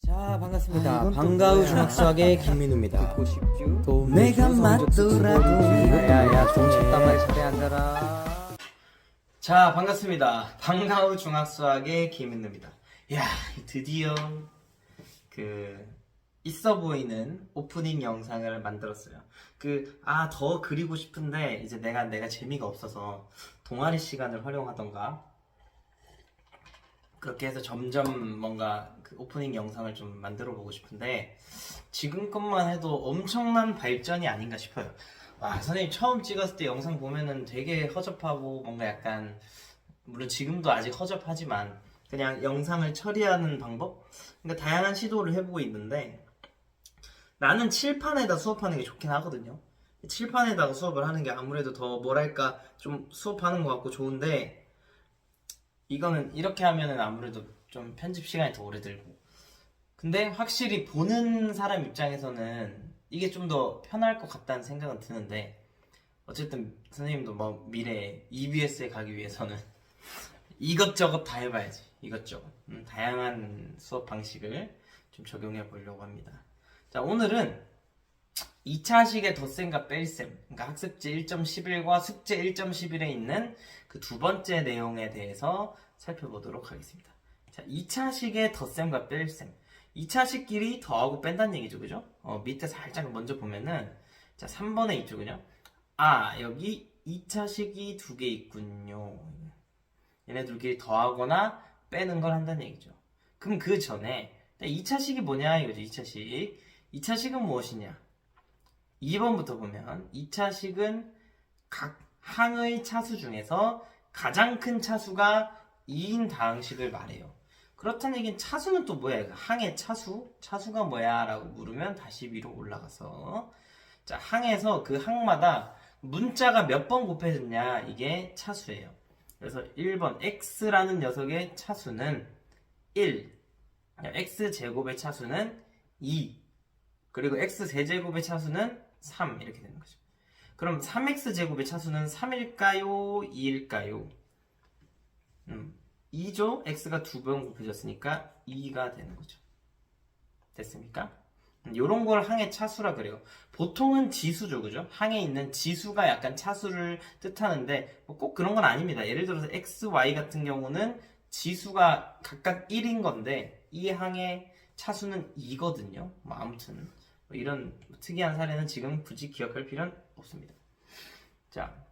자, 반갑습니다. 이건 또 방과후 뭐야? 중학수학의 김민우입니다. 듣고 싶죠? 내가 맞더라도 야야야 종쳤단 말이 자리에 앉아라. 자, 반갑습니다. 방과후 중학수학의 김민우입니다. 야, 드디어 있어 보이는 오프닝 영상을 만들었어요. 더 그리고 싶은데 이제 내가 재미가 없어서 동아리 시간을 활용하던가 그렇게 해서 점점 뭔가 오프닝 영상을 좀 만들어 보고 싶은데 지금 것만 해도 엄청난 발전이 아닌가 싶어요. 와, 선생님 처음 찍었을 때 영상 보면은 되게 허접하고 뭔가 약간, 물론 지금도 아직 허접하지만 그냥 영상을 처리하는 방법? 그러니까 다양한 시도를 해보고 있는데 나는 칠판에다 수업하는 게 좋긴 하거든요. 칠판에다가 수업을 하는 게 아무래도 더 뭐랄까 좀 수업하는 것 같고 좋은데 이거는 이렇게 하면은 아무래도 좀 편집 시간이 더 오래 들고, 근데 확실히 보는 사람 입장에서는 이게 좀 더 편할 것 같다는 생각은 드는데, 어쨌든 선생님도 뭐 미래에 EBS에 가기 위해서는 이것저것 다 해봐야지. 이것저것 다양한 수업 방식을 좀 적용해 보려고 합니다. 자, 오늘은 2차식의 덧셈과 뺄셈, 그러니까 학습지 1.11과 숙제 1.11에 있는 그 두 번째 내용에 대해서 살펴보도록 하겠습니다. 자, 2차식의 덧셈과 뺄셈. 2차식끼리 더하고 뺀다는 얘기죠, 그죠? 밑에 살짝 먼저 보면은, 자, 3번에 있죠, 그죠? 여기 2차식이 두 개 있군요. 얘네들끼리 더하거나 빼는 걸 한다는 얘기죠. 그럼 그 전에 2차식이 뭐냐 이거죠. 2차식. 2차식은 무엇이냐? 2번부터 보면 2차식은 각 항의 차수 중에서 가장 큰 차수가 2인 다항식을 말해요. 그렇다는 얘기는 차수는 또 뭐야? 항의 차수? 차수가 뭐야? 라고 물으면 다시 위로 올라가서, 자, 항에서 그 항마다 문자가 몇 번 곱해졌냐, 이게 차수예요. 그래서 1번 x라는 녀석의 차수는 1, x제곱의 차수는 2, 그리고 x세제곱의 차수는 3, 이렇게 되는 거죠. 그럼 3x제곱의 차수는 3일까요? 2일까요? 2죠? x가 두 번 곱해졌으니까 2가 되는 거죠. 됐습니까? 요런 걸 항의 차수라 그래요. 보통은 지수죠, 그죠? 항에 있는 지수가 약간 차수를 뜻하는데 꼭 그런 건 아닙니다. 예를 들어서 x, y 같은 경우는 지수가 각각 1인 건데 이 항의 차수는 2거든요. 아무튼 이런 특이한 사례는 지금 굳이 기억할 필요는 없습니다. 자,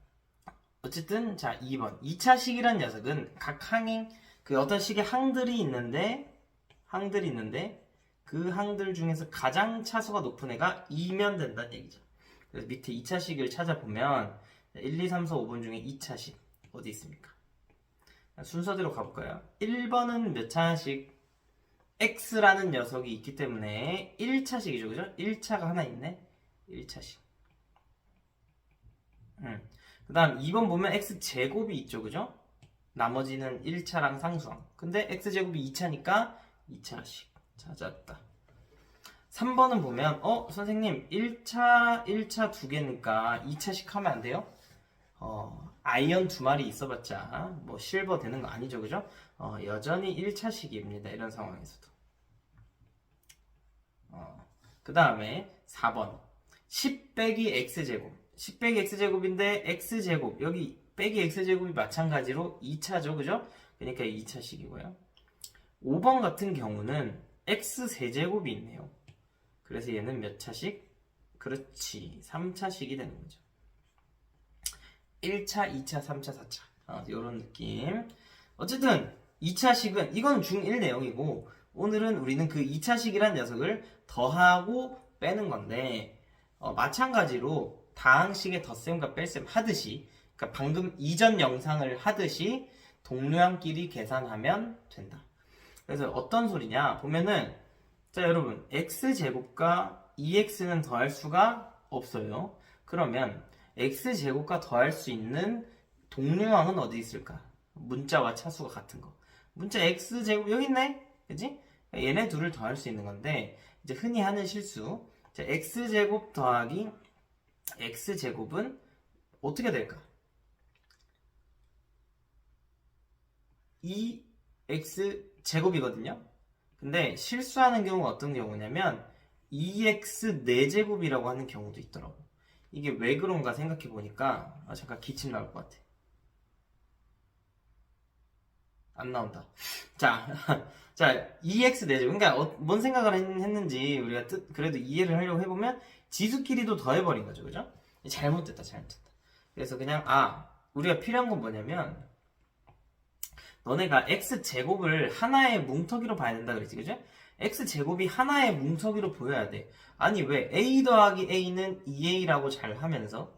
어쨌든 자, 2번 2차식이란 녀석은 각 항인 어떤 식의 항들이 있는데 그 항들 중에서 가장 차수가 높은 애가 2면 된다는 얘기죠. 그래서 밑에 2차식을 찾아보면 1, 2, 3, 4, 5번 중에 2차식 어디 있습니까? 순서대로 가볼까요? 1번은 몇 차식? x라는 녀석이 있기 때문에 1차식이죠, 그죠? 1차가 하나 있네. 1차식. 그 다음 2번 보면 x제곱이 있죠, 그죠? 나머지는 1차랑 상수항. 근데 x제곱이 2차니까 2차식 찾았다. 3번은 보면 선생님 1차 두 개니까 2차식 하면 안 돼요? 아이언 두 마리 있어봤자 뭐 실버 되는 거 아니죠, 그죠? 여전히 1차식입니다. 이런 상황에서도. 그 다음에 4번 10 빼기 x제곱. 10 빼기 x제곱인데 x제곱, 여기 빼기 x제곱이 마찬가지로 2차죠, 그죠? 그러니까 2차식이고요. 5번 같은 경우는 x세제곱이 있네요. 그래서 얘는 몇 차식? 그렇지, 3차식이 되는 거죠. 1차, 2차, 3차, 4차 이런 느낌. 어쨌든 2차식은 이건 중1 내용이고, 오늘은 우리는 그 2차식이란 녀석을 더하고 빼는 건데, 마찬가지로 다항식의 덧셈과 뺄셈 하듯이, 그러니까 방금 이전 영상을 하듯이 동료항끼리 계산하면 된다. 그래서 어떤 소리냐 보면은, 자, 여러분 x제곱과 2x는 더할 수가 없어요. 그러면 x제곱과 더할 수 있는 동료항은 어디 있을까? 문자와 차수가 같은 거. 문자 x제곱 여기 있네? 그치? 얘네 둘을 더할 수 있는 건데, 이제 흔히 하는 실수. 자, x제곱 더하기 x제곱은 어떻게 될까? 2x제곱이거든요? 근데 실수하는 경우가 어떤 경우냐면 2x 4제곱이라고 하는 경우도 있더라고. 이게 왜 그런가 생각해 보니까 잠깐 기침 나올 것 같아. 안 나온다. 자, 자 2x 4제곱. 그러니까 뭔 생각을 했는지 우리가 그래도 이해를 하려고 해보면 지수끼리도 더해버린 거죠, 그죠? 잘못됐다. 그래서 그냥 우리가 필요한 건 뭐냐면 너네가 x제곱을 하나의 뭉터기로 봐야 된다 그랬지, 그죠? x제곱이 하나의 뭉터기로 보여야 돼. 아니 왜 a 더하기 a는 2a라고 잘 하면서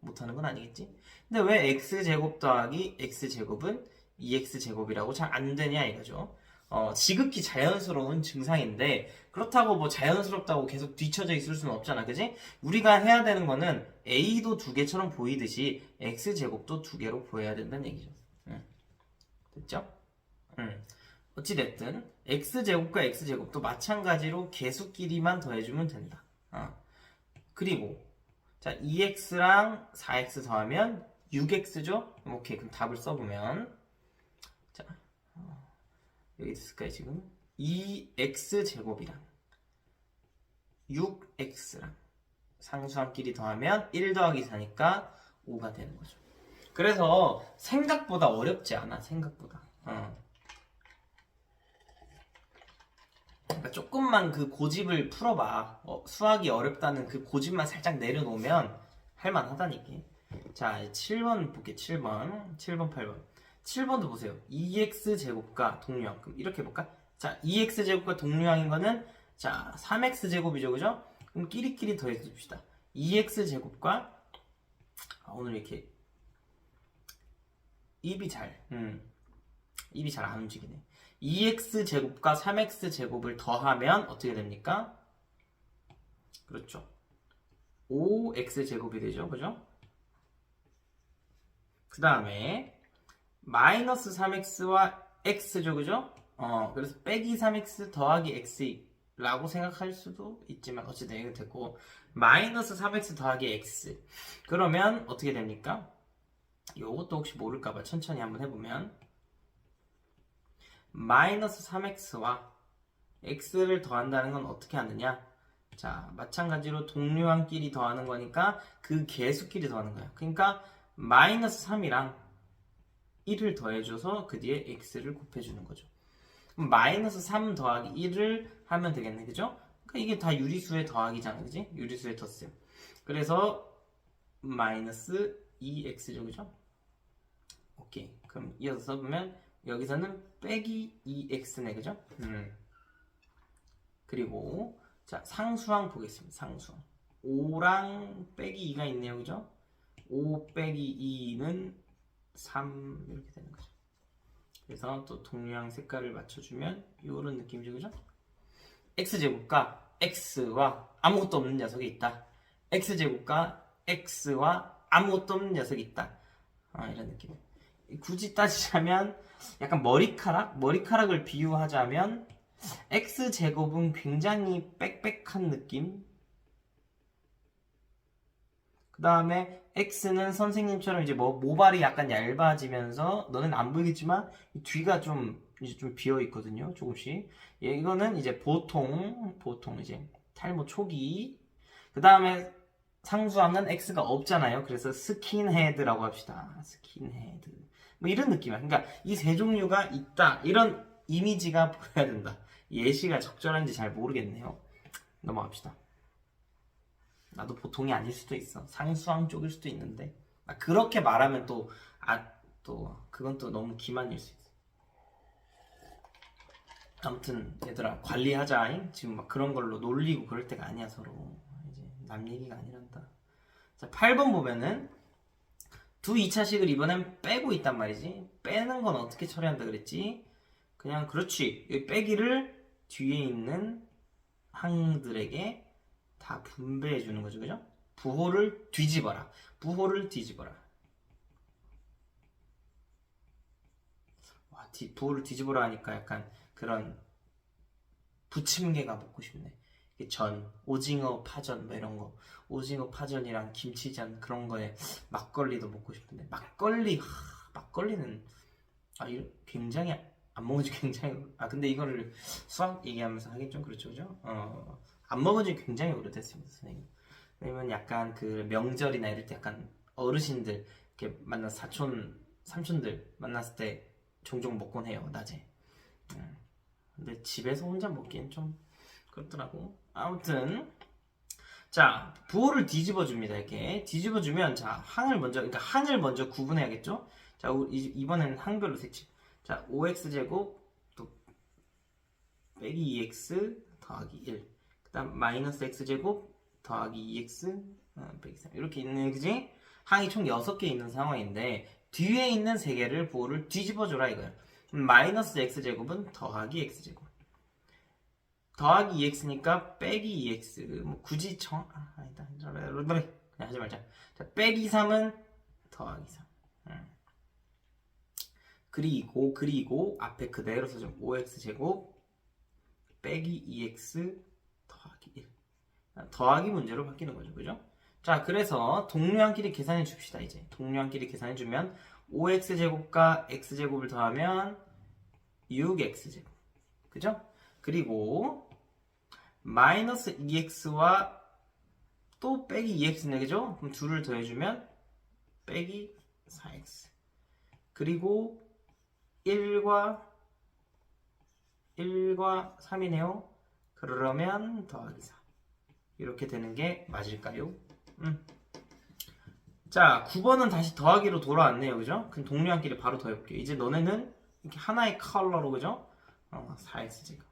못하는 건 아니겠지? 근데 왜 x제곱 더하기 x제곱은 2x제곱이라고 잘 안 되냐 이거죠. 지극히 자연스러운 증상인데 그렇다고 뭐 자연스럽다고 계속 뒤쳐져 있을 수는 없잖아, 그지? 우리가 해야 되는 거는 a도 두 개처럼 보이듯이 x제곱도 두 개로 보여야 된다는 얘기죠. 됐죠? 어찌됐든 x제곱과 x제곱도 마찬가지로 개수끼리만 더해주면 된다. 그리고 자 2x랑 4x 더하면 6x죠? 오케이, 그럼 답을 써보면 자 여기 있을까요 지금? 2x제곱이랑 6x랑 상수함끼리 더하면 1 더하기 4니까 5가 되는 거죠. 그래서 생각보다 어렵지 않아. 생각보다. 그러니까 조금만 그 고집을 풀어봐. 수학이 어렵다는 그 고집만 살짝 내려놓으면 할만하다니까. 자, 7번 볼게. 7번, 8번. 7번도 보세요. 2x제곱과 동류항. 그럼 이렇게 해볼까? 자, 2x제곱과 동류항인 거는 자 3x제곱이죠, 그죠? 그럼 끼리끼리 더해줍시다. 2x제곱과 오늘 이렇게 입이 잘 안 움직이네. 2x제곱과 3x제곱을 더하면 어떻게 됩니까? 그렇죠. 5x제곱이 되죠. 그죠? 그 다음에 마이너스 3x와 x죠. 그죠? 그래서 빼기 3x 더하기 x라고 생각할 수도 있지만 어쨌든 이거 됐고 마이너스 3x 더하기 x 그러면 어떻게 됩니까? 이것도 혹시 모를까봐 천천히 한번 해보면 마이너스 3x와 x를 더한다는 건 어떻게 하느냐? 자, 마찬가지로 동류항끼리 더하는 거니까 그 개수끼리 더하는 거야. 그러니까 마이너스 3이랑 1을 더해줘서 그 뒤에 x를 곱해주는 거죠. 그럼 마이너스 3 더하기 1을 하면 되겠네, 그죠? 그러니까 이게 다 유리수의 더하기잖아, 그지? 유리수의 덧셈. 그래서 마이너스 2x죠, 그죠? 오케이. 그럼 이어서 써보면 여기서는 빼기 2x네, 그죠? 그리고 자 상수항 보겠습니다. 상수항 5랑 빼기 2가 있네요, 그죠? 5 빼기 2는 3 이렇게 되는 거죠. 그래서 또 동류항 색깔을 맞춰주면 이런 느낌이죠, 그죠? x제곱과 x와 아무것도 없는 녀석이 있다. x제곱과 x와 아무것도 없는 녀석이 있다. 이런 느낌. 굳이 따지자면 약간 머리카락을 비유하자면 x제곱은 굉장히 빽빽한 느낌. 그 다음에 x는 선생님처럼 이제 모발이 약간 얇아지면서 너는 안 보이겠지만 뒤가 좀 이제 좀 비어 있거든요, 조금씩. 이거는 이제 보통 이제 탈모 초기. 그 다음에 상수함은 x가 없잖아요. 그래서 스킨헤드라고 합시다. 스킨헤드. 뭐 이런 느낌이야. 그러니까 이 세 종류가 있다. 이런 이미지가 보여야 된다. 예시가 적절한지 잘 모르겠네요. 넘어갑시다. 나도 보통이 아닐 수도 있어. 상수항 쪽일 수도 있는데 그렇게 말하면 또 그건 또 너무 기만일 수 있어. 아무튼 얘들아 관리하자. 지금 막 그런 걸로 놀리고 그럴 때가 아니야. 서로 이제 남 얘기가 아니란다. 자 8번 보면은 두 2차식을 이번엔 빼고 있단 말이지. 빼는 건 어떻게 처리한다 그랬지? 그냥 그렇지. 이 빼기를 뒤에 있는 항들에게 다 분배해 주는 거죠, 그죠? 부호를 뒤집어라. 와, 부호를 뒤집어라 하니까 약간 그런 부침개가 먹고 싶네. 전, 오징어 파전 뭐 이런 거, 오징어 파전이랑 김치전 그런 거에 막걸리도 먹고 싶은데 막걸리는 굉장히 안 먹은 지 굉장히 근데 이거를 수학 얘기하면서 하긴 좀 그렇죠, 그죠? 안 먹은 지 굉장히 오래됐습니다, 선생님. 왜냐면 약간 그 명절이나 이럴 때 약간 어르신들 이렇게 만난 사촌 삼촌들 만났을 때 종종 먹곤 해요, 낮에. 근데 집에서 혼자 먹기엔 좀 그렇더라고. 아무튼 자, 부호를 뒤집어 줍니다. 이렇게 뒤집어 주면 자, 항을 먼저 구분해야겠죠? 자, 이번에는 항별로 색칠. 자, 5x 제곱 또 빼기 2x 더하기 1. 그다음 마이너스 x 제곱 더하기 2x 빼기 3. 이렇게 있는 그지? 항이 총 6개 있는 상황인데 뒤에 있는 3개를 부호를 뒤집어 줘라 이거야. 마이너스 x 제곱은 더하기 x 제곱. 더하기 2x니까 빼기 2x. 뭐 굳이 아니다. 그냥 하지 말자. 자, 빼기 3은 더하기 3. 그리고 앞에 그대로 써줘. 5x 제곱 빼기 2x 더하기 1. 더하기 문제로 바뀌는 거죠. 그죠? 자, 그래서 동류항끼리 계산해 줍시다. 이제 동류항끼리 계산해 주면 5x 제곱과 x 제곱을 더하면 6x 제곱. 그죠? 그리고 마이너스 2x와 또 빼기 2x네, 그죠? 그럼 둘을 더해주면 빼기 4x. 그리고 1과 3이네요. 그러면 더하기 4. 이렇게 되는 게 맞을까요? 자, 9번은 다시 더하기로 돌아왔네요. 그죠? 그럼 동류항끼리 바로 더해볼게요. 이제 너네는 이렇게 하나의 컬러로, 그죠? 4x 제곱.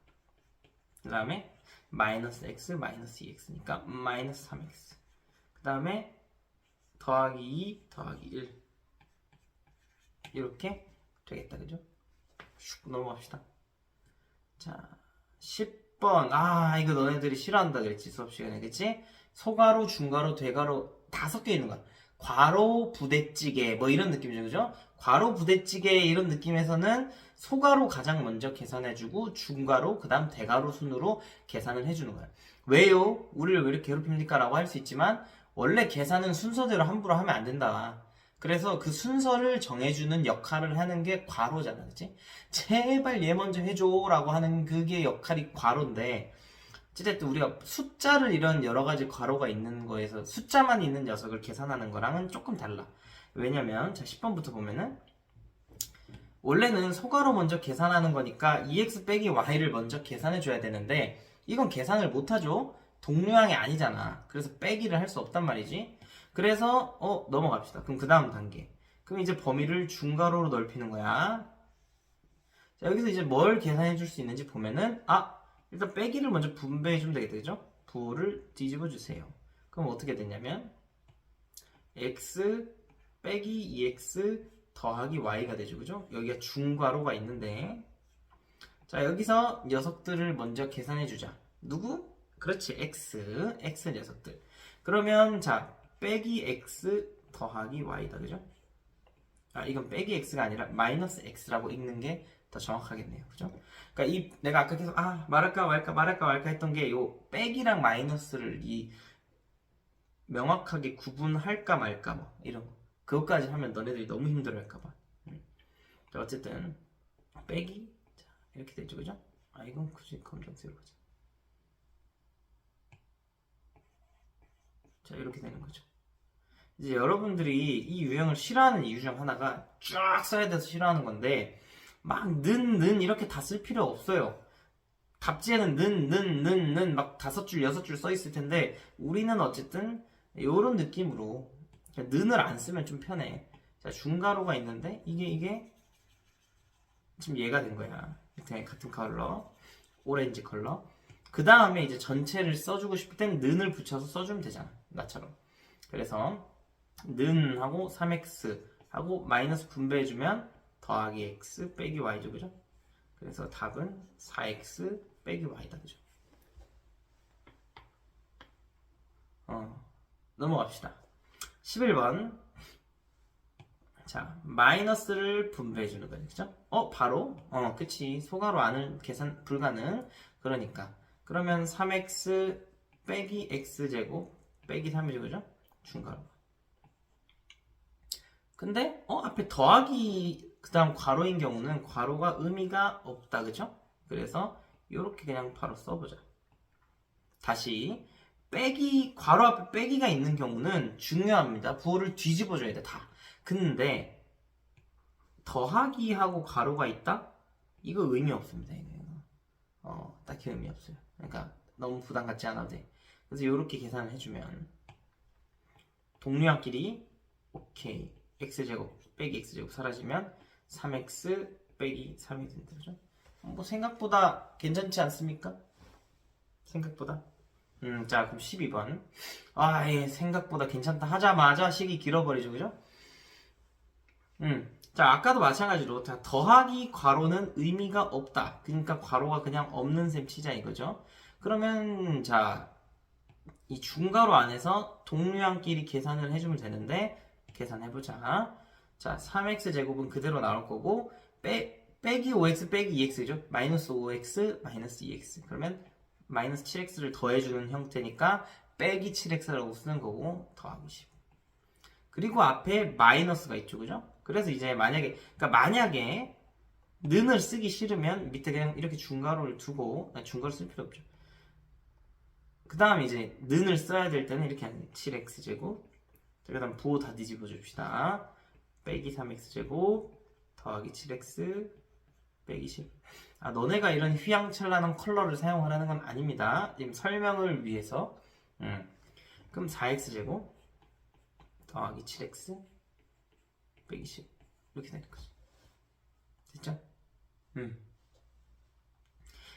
그 다음에 마이너스 x 마이너스 2x니까 마이너스 3x. 그 다음에 더하기 2 더하기 1 이렇게 되겠다. 그죠? 슉 넘어갑시다. 자, 10번. 이거 너네들이 싫어한다 그랬지, 수업 시간에. 그치? 소가로, 중가로, 대가로 다 섞여 있는 거야. 괄호, 부대찌개 뭐 이런 느낌이죠. 그죠? 괄호, 부대찌개 이런 느낌에서는 소가로 가장 먼저 계산해주고 중가로 그 다음 대가로 순으로 계산을 해주는 거야. 왜요? 우리를 왜 이렇게 괴롭힙니까? 라고 할 수 있지만 원래 계산은 순서대로 함부로 하면 안 된다. 그래서 그 순서를 정해주는 역할을 하는 게 괄호잖아. 그치? 제발 얘 먼저 해줘 라고 하는 그게 역할이 괄호인데 어쨌든 우리가 숫자를 이런 여러 가지 괄호가 있는 거에서 숫자만 있는 녀석을 계산하는 거랑은 조금 달라. 왜냐면 자 10번부터 보면은 원래는 소가로 먼저 계산하는 거니까 2x 빼기 y를 먼저 계산해 줘야 되는데 이건 계산을 못하죠. 동류항이 아니잖아. 그래서 빼기를 할 수 없단 말이지. 그래서 넘어갑시다. 그럼 그 다음 단계. 그럼 이제 범위를 중괄호로 넓히는 거야. 자, 여기서 이제 뭘 계산해 줄 수 있는지 보면은 일단 빼기를 먼저 분배해 주면 되겠다. 그죠? 부호를 뒤집어 주세요. 그럼 어떻게 되냐면 x 빼기 2x 더하기 y가 되죠. 그죠? 여기가 중괄호가 있는데 자, 여기서 녀석들을 먼저 계산해 주자. 누구? 그렇지. x 녀석들. 그러면 자, 빼기 x 더하기 y다. 그죠? 이건 빼기 x가 아니라 마이너스 x라고 읽는 게 더 정확하겠네요. 그죠? 그러니까 내가 아까 계속 말할까 말까 했던 게 요 빼기랑 마이너스를 명확하게 구분할까 말까 뭐 이런 거. 그것까지 하면 너네들이 너무 힘들어할까 봐. 자, 어쨌든 빼기 자, 이렇게 되죠. 그죠? 이건 굳이 검정색으로 보자. 자, 이렇게 되는 거죠. 이제 여러분들이 이 유형을 싫어하는 이유 중 하나가 쫙 써야 돼서 싫어하는 건데 막 는 이렇게 다 쓸 필요 없어요. 답지에는 는 막 5줄 6줄 써 있을 텐데 우리는 어쨌든 요런 느낌으로 는을 안 쓰면 좀 편해. 자, 중괄호가 있는데 이게 지금 얘가 된 거야. 같은 컬러 오렌지 컬러. 그 다음에 이제 전체를 써주고 싶을 땐 는을 붙여서 써주면 되잖아. 나처럼. 그래서 는 하고 3x 하고 마이너스 분배해주면 더하기 x 빼기 y죠. 그죠? 그래서 답은 4x 빼기 y다. 그죠? 넘어갑시다. 11번. 자, 마이너스를 분배해주는 거죠. 그죠? 바로? 그치. 소가로 안을 계산 불가능. 그러니까. 그러면 3x 빼기 x제곱 빼기 3이죠. 그죠? 중괄호. 근데 앞에 더하기 그 다음 괄호인 경우는 괄호가 의미가 없다. 그죠? 그래서 이렇게 그냥 바로 써보자. 다시 빼기, 괄호 앞에 빼기가 있는 경우는 중요합니다. 부호를 뒤집어줘야 돼, 다. 근데 더하기하고 괄호가 있다? 이거 의미 없습니다. 이거. 딱히 의미 없어요. 그러니까 너무 부담 갖지 않아도 돼. 그래서 이렇게 계산을 해주면 동류항끼리 오케이 x제곱 빼기 x제곱 사라지면 3x 빼기 3이 된다. 그죠? 뭐 생각보다 괜찮지 않습니까? 생각보다. 자, 그럼 12번. 예, 생각보다 괜찮다 하자마자 식이 길어버리죠, 그죠? 자, 아까도 마찬가지로 더하기 괄호는 의미가 없다. 그러니까 괄호가 그냥 없는 셈 치자 이거죠. 그러면 자, 이 중괄호 안에서 동류항끼리 계산을 해주면 되는데 계산해보자. 자, 3x 제곱은 그대로 나올 거고 빼기 5x 빼기 2x죠. 마이너스 5x 마이너스 2x. 그러면 마이너스 7x를 더해주는 형태니까 빼기 7x라고 쓰는 거고 더하기 10. 그리고 앞에 마이너스가 있죠, 그죠? 그래서 이제 만약에 는을 쓰기 싫으면 밑에 그냥 이렇게 중괄호를 두고 중괄호 쓸 필요 없죠. 그 다음 이제 는을 써야 될 때는 이렇게 하는 7x제곱. 그 다음 부호 다 뒤집어 줍시다. 빼기 3x제곱 더하기 7x 빼기 10. 너네가 이런 휘황찬란한 컬러를 사용하라는 건 아닙니다. 지금 설명을 위해서. 그럼 4x제곱 더하기 7x 빼기 10 이렇게 되는 거지. 됐죠?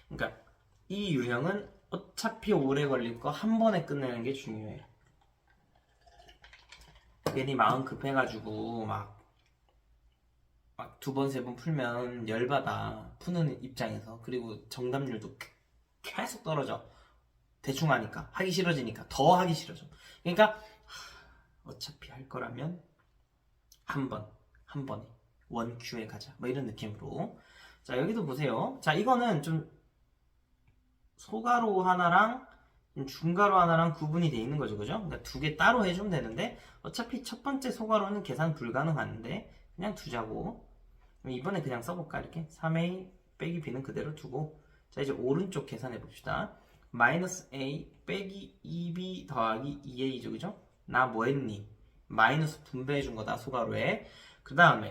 그러니까 이 유형은 어차피 오래 걸릴 거 한 번에 끝내는 게 중요해요. 괜히 마음 급해가지고 막 두 번, 세 번 풀면 열받아. 푸는 입장에서. 그리고 정답률도 계속 떨어져. 대충 하니까. 하기 싫어지니까. 더 하기 싫어져. 그러니까 어차피 할 거라면 한 번에 원큐에 가자. 뭐 이런 느낌으로. 자, 여기도 보세요. 자, 이거는 좀 소가로 하나랑 중가로 하나랑 구분이 돼 있는 거죠, 그죠? 그러니까 두 개 따로 해주면 되는데 어차피 첫 번째 소가로는 계산 불가능한데 그냥 두자고. 이번에 그냥 써볼까? 이렇게 3a 빼기 b는 그대로 두고. 자, 이제 오른쪽 계산해 봅시다. 마이너스 a 빼기 2b 더하기 2a죠, 그죠? 나 뭐 했니? 마이너스 분배해 준 거다, 소가로에. 그 다음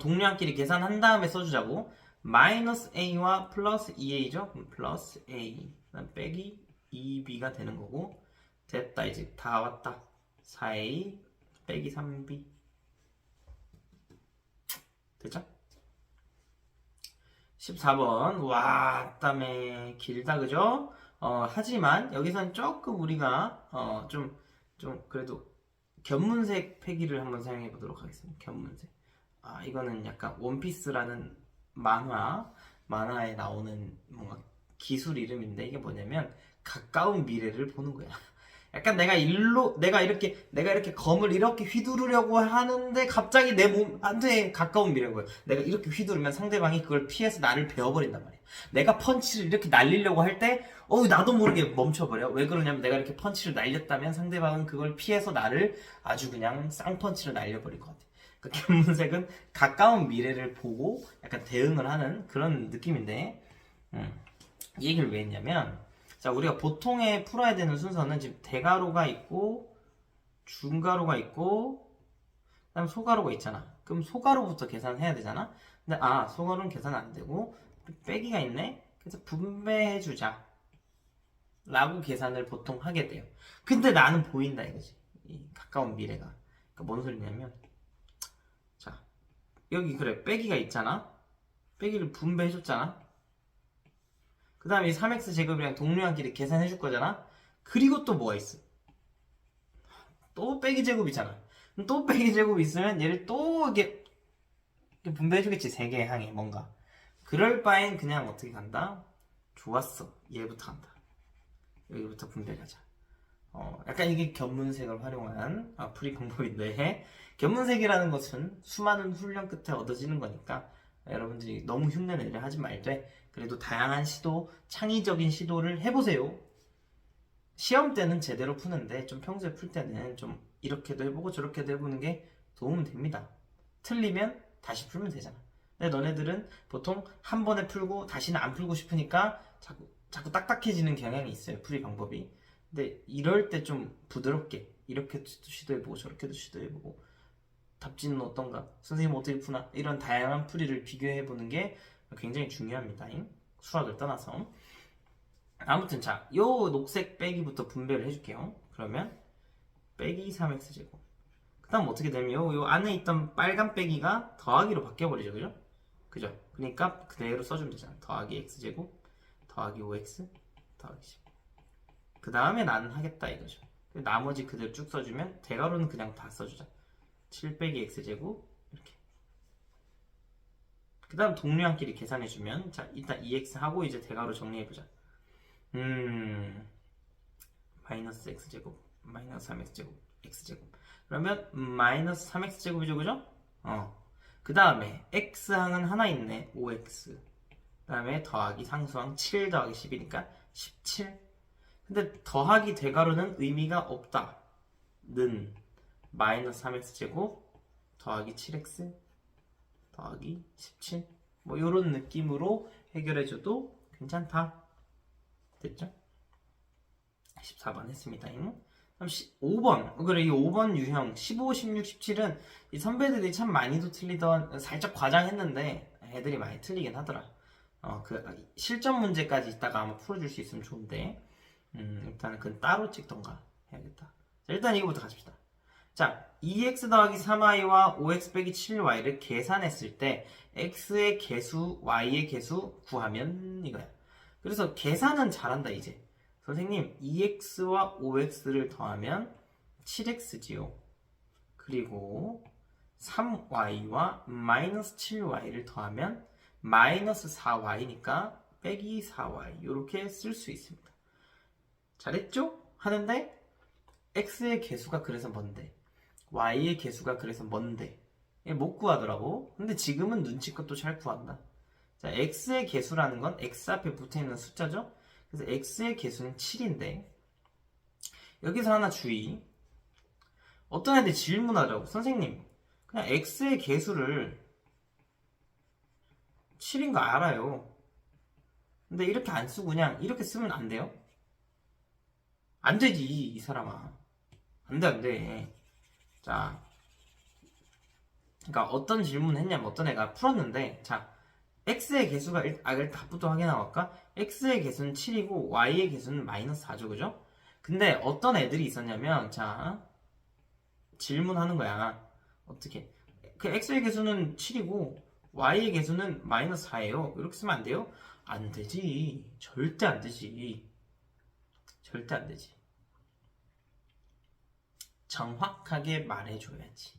동류항끼리 계산한 다음에 써주자고. 마이너스 a와 플러스 2a죠? 그럼 플러스 a 그다음 빼기 2b가 되는 거고. 됐다. 이제 다 왔다. 4a 빼기 3b 됐죠? 14번. 와, 땀에 길다, 그죠? 하지만 여기선 조금 우리가 좀 그래도 견문색 패기를 한번 사용해 보도록 하겠습니다. 견문색. 이거는 약간 원피스라는 만화에 나오는 뭔가 기술 이름인데 이게 뭐냐면 가까운 미래를 보는 거야. 약간 내가 이렇게 검을 이렇게 휘두르려고 하는데 갑자기 내 몸한테 가까운 미래인 거야. 내가 이렇게 휘두르면 상대방이 그걸 피해서 나를 베어버린단 말이야. 내가 펀치를 이렇게 날리려고 할 때 나도 모르게 멈춰버려. 왜 그러냐면 내가 이렇게 펀치를 날렸다면 상대방은 그걸 피해서 나를 아주 그냥 쌍펀치를 날려버릴 것 같아. 그러니까 견문색은 가까운 미래를 보고 약간 대응을 하는 그런 느낌인데 이 얘기를 왜 했냐면 자, 우리가 보통에 풀어야 되는 순서는 지금 대가로가 있고 중가로가 있고 그다음 소가로가 있잖아. 그럼 소가로부터 계산해야 되잖아. 근데 소가로는 계산 안 되고 빼기가 있네. 그래서 분배해주자 라고 계산을 보통 하게 돼요. 근데 나는 보인다 이거지. 이 가까운 미래가. 그러니까 뭔 소리냐면 자, 여기 그래 빼기가 있잖아. 빼기를 분배해줬잖아. 그 다음에 이 3x 제곱이랑 동류항끼리 계산해 줄 거잖아. 그리고 또 뭐가 있어? 또 빼기 제곱이잖아. 또 빼기 제곱이 있으면 얘를 또 이렇게 분배해 주겠지. 세 개의 항에 뭔가. 그럴 바엔 그냥 어떻게 간다? 좋았어. 얘부터 간다. 여기부터 분배하자. 약간 이게 견문색을 활용한 풀이 방법인데 견문색이라는 것은 수많은 훈련 끝에 얻어지는 거니까 여러분들이 너무 흉내내려 하지 말되 그래도 다양한 시도, 창의적인 시도를 해보세요. 시험 때는 제대로 푸는데 좀 평소에 풀 때는 좀 이렇게도 해보고 저렇게도 해보는 게 도움은 됩니다. 틀리면 다시 풀면 되잖아. 근데 너네들은 보통 한 번에 풀고 다시는 안 풀고 싶으니까 자꾸 딱딱해지는 경향이 있어요. 풀이 방법이. 근데 이럴 때 좀 부드럽게 이렇게도 시도해보고 저렇게도 시도해보고 답지는 어떤가? 선생님 어떻게 푸나? 이런 다양한 풀이를 비교해보는 게 굉장히 중요합니다. 수학을 떠나서. 아무튼 자, 요 녹색 빼기부터 분배를 해줄게요. 그러면 빼기 3x제곱. 그 다음 어떻게 되면 요 안에 있던 빨간 빼기가 더하기로 바뀌어버리죠. 그죠? 그죠? 그러니까 그대로 써주면 되잖아. 더하기 x제곱 더하기 5x 더하기 10. 그 다음에 나는 하겠다 이거죠. 나머지 그대로 쭉 써주면 대괄호는 그냥 다 써주자. 7 빼기 x제곱 이렇게. 그 다음 동류한끼리 계산해주면 자 일단 2x 하고 이제 대괄호 정리해보자. 마이너스 x제곱 마이너스 3x제곱 x제곱 그러면 마이너스 3x제곱이죠. 그죠? 그 다음에 x항은 하나 있네. 5x 그 다음에 더하기 상수항 7 더하기 10이니까 17. 근데 더하기 대괄호는 의미가 없다 는 마이너스 3x제곱 더하기 7x 더하기 17 뭐 요런 느낌으로 해결해줘도 괜찮다. 됐죠? 14번 했습니다. 그럼 5번 그래 이 5번 유형 15, 16, 17은 이 선배들이 참 많이도 틀리던 살짝 과장했는데 애들이 많이 틀리긴 하더라. 그 실전 문제까지 이따가 아마 풀어줄 수 있으면 좋은데 일단은 그건 따로 찍던가 해야겠다. 자, 일단 이거부터 가십시다. 자 2x 더하기 3y와 5x 빼기 7y를 계산했을 때 x의 개수, y의 개수 구하면 이거야. 그래서 계산은 잘한다 이제. 선생님 2x와 5x를 더하면 7x지요. 그리고 3y와 마이너스 7y를 더하면 마이너스 4y니까 빼기 4y 이렇게 쓸 수 있습니다. 잘했죠? 하는데 x의 개수가 그래서 뭔데? y의 개수가 그래서 뭔데? 못 구하더라고. 근데 지금은 눈치껏 또 잘 구한다. 자, x의 개수라는 건 x 앞에 붙어있는 숫자죠? 그래서 x의 개수는 7인데 여기서 하나 주의. 어떤 애들이 질문하더라고. 선생님 그냥 x의 개수를 7인 거 알아요. 근데 이렇게 안 쓰고 그냥 이렇게 쓰면 안 돼요? 안 되지 이 사람아. 안 돼 안 돼. 자 그러니까 어떤 질문을 했냐면 어떤 애가 풀었는데 자 x의 개수가 답부터 확인해볼까? x의 개수는 7이고 y의 개수는 마이너스 4죠. 그죠? 근데 어떤 애들이 있었냐면 자 질문하는 거야. 어떻게 그 x의 개수는 7이고 y의 개수는 마이너스 4예요. 이렇게 쓰면 안 돼요? 안 되지. 절대 안 되지. 절대 안 되지. 정확하게 말해줘야지.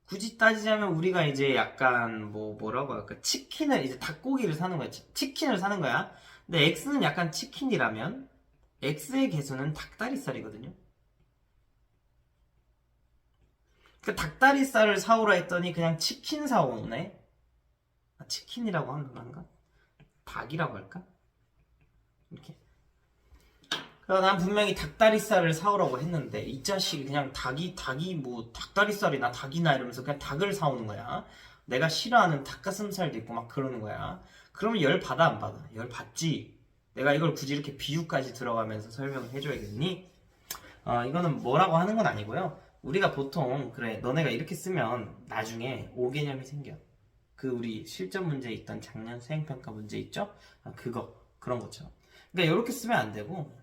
굳이 따지자면 우리가 이제 약간 뭐라고 할까? 치킨을 이제 닭고기를 사는 거야. 치킨을 사는 거야. 근데 x는 약간 치킨이라면 x의 개수는 닭다리살이거든요. 그 닭다리살을 사오라 했더니 그냥 치킨 사오네. 치킨이라고 하는 건가? 닭이라고 할까? 이렇게. 난 분명히 닭다리살을 사오라고 했는데 이 자식이 그냥 닭이 뭐 닭다리살이나 닭이나 이러면서 그냥 닭을 사오는 거야. 내가 싫어하는 닭가슴살도 있고 막 그러는 거야. 그러면 열 받아 안 받아? 열 받지. 내가 이걸 굳이 이렇게 비유까지 들어가면서 설명을 해줘야겠니? 이거는 뭐라고 하는 건 아니고요. 우리가 보통 그래 너네가 이렇게 쓰면 나중에 오개념이 생겨. 그 우리 실전 문제에 있던 작년 수행평가 문제 있죠? 그런 것처럼. 그러니까 이렇게 쓰면 안 되고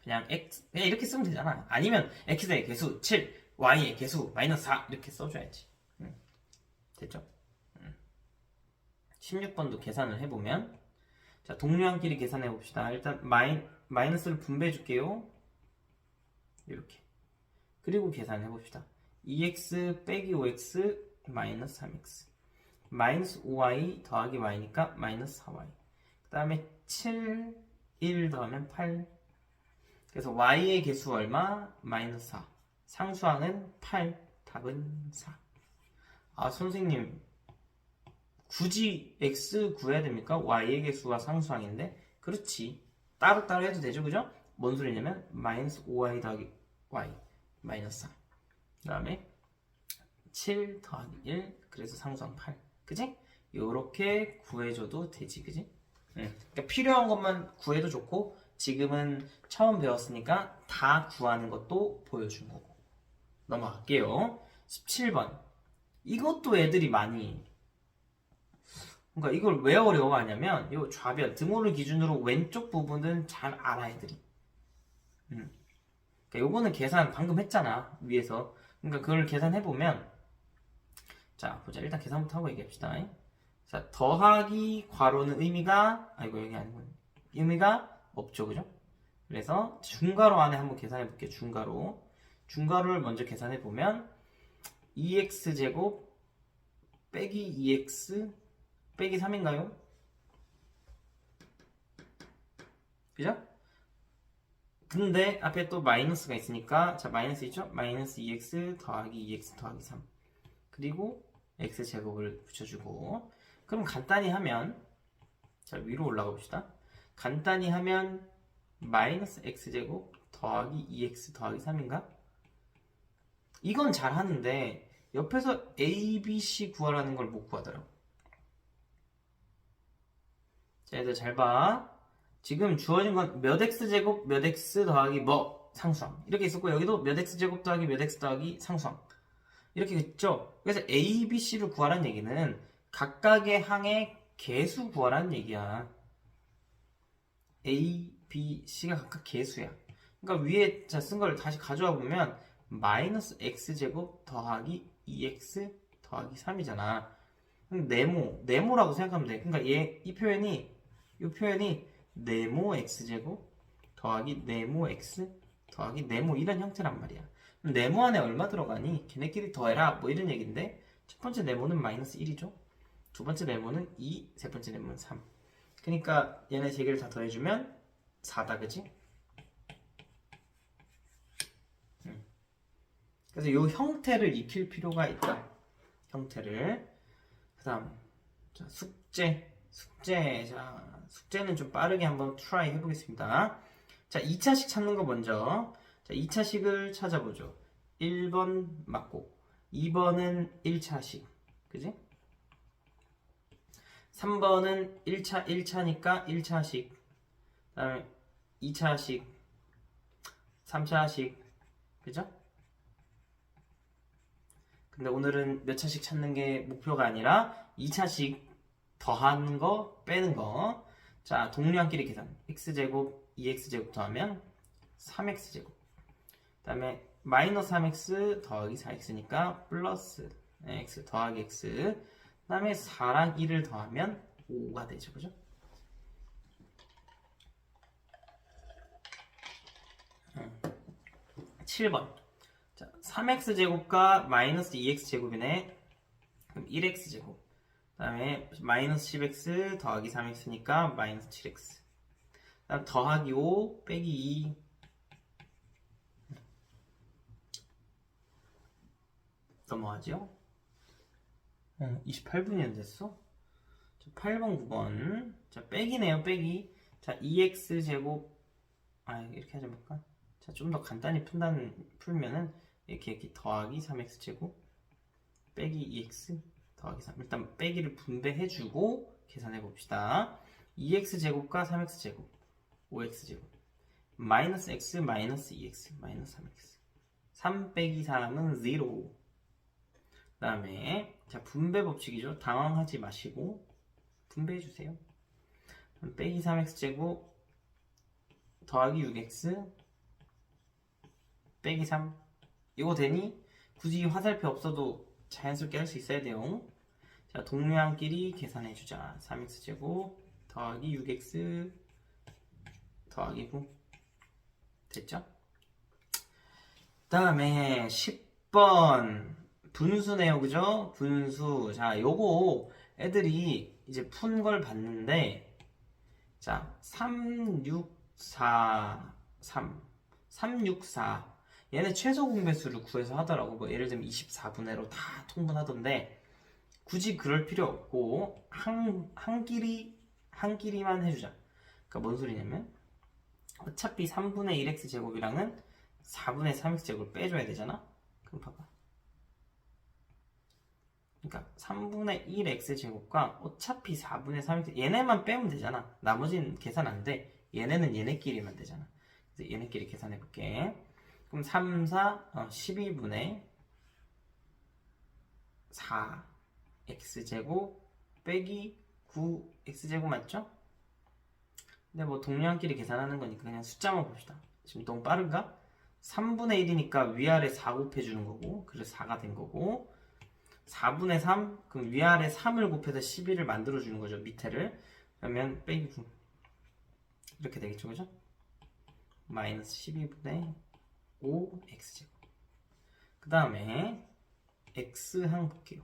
그냥 이렇게 쓰면 되잖아. 아니면 x의 개수 7, y의 개수 마이너스 4 이렇게 써줘야지. 됐죠? 16번도 계산을 해보면 자 동류한끼리 계산해봅시다. 일단 마이너스를 분배해줄게요. 이렇게. 그리고 계산해봅시다. 2x 빼기 5x 마이너스 3x 마이너스 5y 더하기 y니까 마이너스 4y 그 다음에 7, 1 더하면 8 그래서 y의 개수 얼마? 마이너스 4 상수항은 8 답은 4. 선생님 굳이 x 구해야 됩니까? y의 개수가 상수항인데 그렇지 따로따로 해도 되죠. 그죠? 뭔 소리냐면 마이너스 5y 더하기 y 마이너스 4 그 다음에 7 더하기 1 그래서 상수항 8 그지? 요렇게 구해줘도 되지 그지? 그러니까 필요한 것만 구해도 좋고 지금은 처음 배웠으니까 다 구하는 것도 보여준 거고 넘어갈게요. 17번 이것도 애들이 많이 그러니까 이걸 왜 어려워하냐면 이 좌변 등호를 기준으로 왼쪽 부분은 잘 알아 애들이 그러니까 요거는 계산 방금 했잖아 위에서 그러니까 그걸 계산해보면 자 보자 일단 계산부터 하고 얘기합시다. 자 더하기 괄호는 의미가 아이고 여기 아니고 의미가 없죠 그죠? 그래서 중괄호 안에 한번 계산해볼게요. 중괄호를 먼저 계산해보면 2x제곱 빼기 2x 빼기 3인가요? 그죠? 근데 앞에 또 마이너스가 있으니까 자 마이너스 있죠? 마이너스 2x 더하기 2x 더하기 3 그리고 x제곱을 붙여주고 그럼 간단히 하면 자 위로 올라가 봅시다. 간단히 하면 마이너스 x제곱 더하기 2x 더하기 3인가? 이건 잘 하는데 옆에서 a, b, c 구하라는 걸 못 구하더라고. 자 얘들 잘 봐. 지금 주어진 건 몇 x제곱 몇 x 더하기 뭐 상수항 이렇게 있었고 여기도 몇 x제곱 더하기 몇 x 더하기 상수항 이렇게 있죠. 그래서 a, b, c를 구하라는 얘기는 각각의 항의 개수 구하라는 얘기야. a, b, c가 각각 개수야. 그러니까 위에 쓴 걸 다시 가져와 보면 마이너스 x제곱 더하기 2x 더하기 3이잖아. 네모라고 생각하면 돼. 그러니까 이 표현이 네모 x제곱 더하기 네모 x 더하기 네모 이런 형태란 말이야. 그럼 네모 안에 얼마 들어가니? 걔네끼리 더해라 뭐 이런 얘기인데 첫 번째 네모는 마이너스 1이죠. 두 번째 네모는 2, 세 번째 네모는 3. 그러니까 얘네 세 개를 다 더해주면 4다 그지? 그래서 이 형태를 익힐 필요가 있다. 형태를. 그 다음 숙제는 좀 빠르게 한번 트라이 해보겠습니다. 자 2차식 찾는 거 먼저. 자 2차식을 찾아보죠. 1번 맞고 2번은 1차식 그지? 3번은 1차니까 1차식 그 다음에 2차식 3차식 그죠? 근데 오늘은 몇 차식 찾는 게 목표가 아니라 2차식 더하는 거 빼는 거. 자 동류항끼리 계산 x제곱 2x제곱 더하면 3x제곱 그 다음에 마이너스 3x 더하기 4x니까 플러스 x 더하기 x 그 다음에 4랑 1을 더하면 5가 되죠 그죠? 음. 7번 자 3x제곱과 마이너스 2x제곱이네. 그럼 1x제곱 그 다음에 마이너스 10x 더하기 3x니까 마이너스 7x 그 다음 더하기 5 빼기 2 넘어가죠? 28분이 안 됐어? 8번 9번 자 빼기네요 빼기 자 2x제곱 이렇게 하자 볼까? 자 좀 더 간단히 풀면은 이렇게 더하기 3x제곱 빼기 2x 더하기 3 일단 빼기를 분배해주고 계산해 봅시다. 2x제곱과 3x제곱 5x제곱 마이너스 x 마이너스 2x 마이너스 3x 3 빼기 3은 0 그 다음에 자 분배 법칙이죠. 당황하지 마시고 분배해주세요. 빼기 3x제곱 더하기 6x 빼기 3 이거 되니? 굳이 화살표 없어도 자연스럽게 할 수 있어야 돼요. 자 동류항끼리 계산해주자. 3x제곱 더하기 6x 더하기 9 됐죠? 그 다음에 10번 분수네요 그죠? 분수 자 요거 애들이 이제 푼 걸 봤는데 자 3, 6, 4, 3 3, 6, 4 얘네 최소 공배수를 구해서 하더라고. 뭐 예를 들면 24분의 1로 다 통분하던데 굳이 그럴 필요 없고 한 끼리만 해주자. 그러니까 뭔 소리냐면 어차피 3분의 1x 제곱이랑은 4분의 3x 제곱을 빼줘야 되잖아. 그럼 봐봐 그러니까 3분의 1 x제곱과 어차피 4분의 3x 얘네만 빼면 되잖아. 나머지는 계산 안 돼. 얘네는 얘네끼리만 되잖아. 그래서 얘네끼리 계산해 볼게. 그럼 3, 4, 12분의 4 x제곱 빼기 9 x제곱 맞죠? 근데 뭐 동량끼리 계산하는 거니까 그냥 숫자만 봅시다. 지금 너무 빠른가? 3분의 1이니까 위아래 4 곱해주는 거고, 그래서 4가 된 거고, 4분의 3, 그럼 위아래 3을 곱해서 11을 만들어주는 거죠, 밑에를. 그러면 빼기 9. 이렇게 되겠죠, 그죠? 마이너스 12분의 5 x제곱. 그 다음에 x항 볼게요.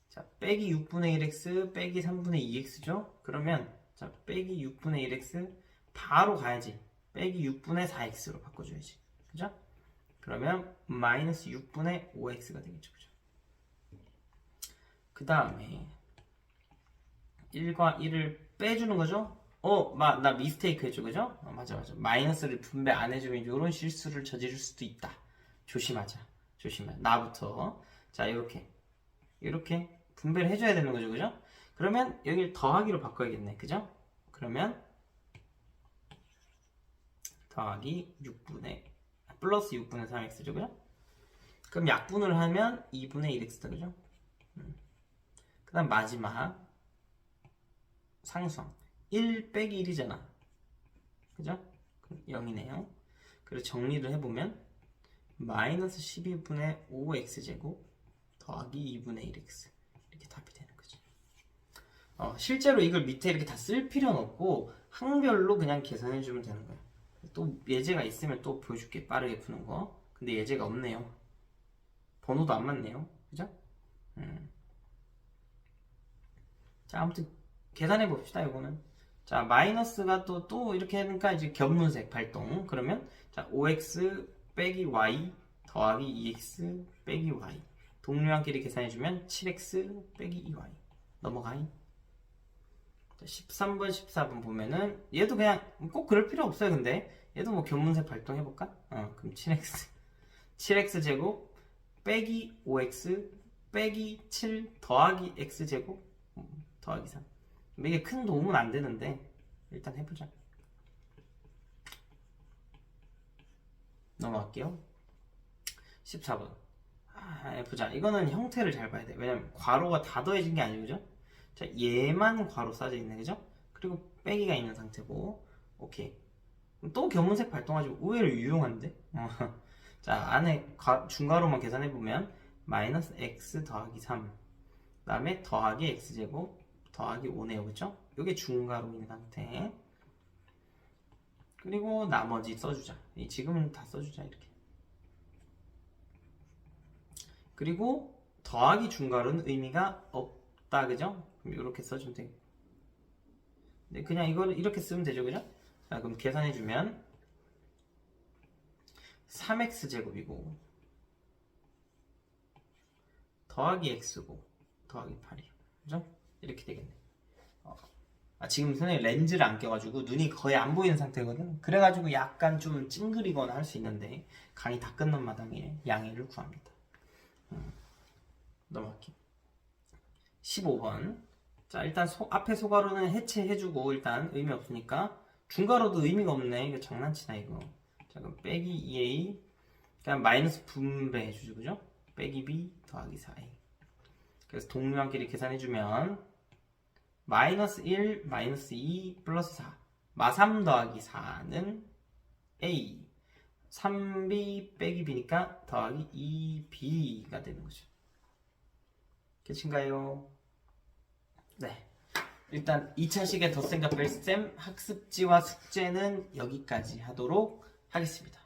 자, 빼기 6분의 1x, 빼기 3분의 2x죠? 그러면, 자, 빼기 6분의 1x, 바로 가야지. 빼기 6분의 4x로 바꿔줘야지. 그죠? 그러면, 마이너스 6분의 5x가 되겠죠. 그죠? 그 다음에, 1과 1을 빼주는 거죠? 나 미스테이크 했죠. 그죠? 맞아. 마이너스를 분배 안 해주면 이런 실수를 저지를 수도 있다. 조심하자. 나부터. 자, 이렇게 분배를 해줘야 되는 거죠. 그죠? 그러면 여기를 더하기로 바꿔야겠네. 그죠? 그러면 더하기 6분의 플러스 6분의 3x죠. 그죠? 그럼 약분을 하면 2분의 1x다. 그죠? 그 다음 마지막 상수항 1 빼기 1이잖아. 그죠? 0이네요. 그래서 정리를 해보면 마이너스 12분의 5x제곱 더하기 2분의 1x 이렇게 답이 되는 거지. 실제로 이걸 밑에 이렇게 다 쓸 필요는 없고 항별로 그냥 계산해주면 되는 거야. 또 예제가 있으면 또 보여줄게. 빠르게 푸는 거. 근데 예제가 없네요. 번호도 안 맞네요. 그죠? 자, 아무튼 계산해 봅시다. 이거는. 자, 마이너스가 또 이렇게 하니까 이제 견문색 발동. 그러면 자, 5x 빼기 y 더하기 2x 빼기 y. 동료한끼리 계산해주면 7x 빼기 2y. 넘어가이. 자, 13번, 14번 보면은 얘도 그냥 꼭 그럴 필요 없어요. 근데 얘도 뭐 견문색 발동해볼까? 그럼 7x 제곱 빼기 5x 빼기 7 더하기 x제곱 더하기 3. 이게 큰 도움은 안 되는데 일단 해보자. 넘어갈게요. 14번. 보자. 이거는 형태를 잘 봐야 돼. 왜냐면 괄호가 다 더해진 게 아니고, 그죠? 자, 얘만 괄호 써져 있네, 그죠? 그리고 빼기가 있는 상태고, 오케이. 또 견문색 발동하지 의외로 유용한데? 자, 안에 중괄호만 계산해보면 마이너스 x 더하기 3, 그 다음에 더하기 x제곱 더하기 5네요, 그죠? 이게 중괄호인 상태. 그리고 나머지 써주자. 지금은 다 써주자, 이렇게. 그리고 더하기 중괄호는 의미가 없다, 그죠? 그럼 이렇게 써주면 돼. 근데 그냥 이걸 이렇게 쓰면 되죠, 그죠? 자, 그럼 계산해주면 3x제곱이고 더하기 x고 더하기 8이요, 그죠? 이렇게 되겠네. 지금 선생님 렌즈를 안 껴가지고 눈이 거의 안 보이는 상태거든. 그래가지고 약간 좀 찡그리거나 할 수 있는데 강의 다 끝난 마당에 양해를 구합니다. 넘어갈게요. 15번. 자, 일단 앞에 소괄호는 해체해주고 일단 의미 없으니까 중괄호도 의미가 없네. 이거 장난치나 이거. 자, 그럼 빼기 2a 그냥 마이너스 분배해주죠, 그죠? 빼기 b 더하기 4a. 그래서 동류한끼리 계산해주면 마이너스 1, 마이너스 2, 플러스 4. 마3 더하기 4는 A. 3B 빼기 B니까 더하기 2B가 되는 거죠. 끝인가요? 네. 일단 2차식의 덧셈과 뺄셈 학습지와 숙제는 여기까지 하도록 하겠습니다.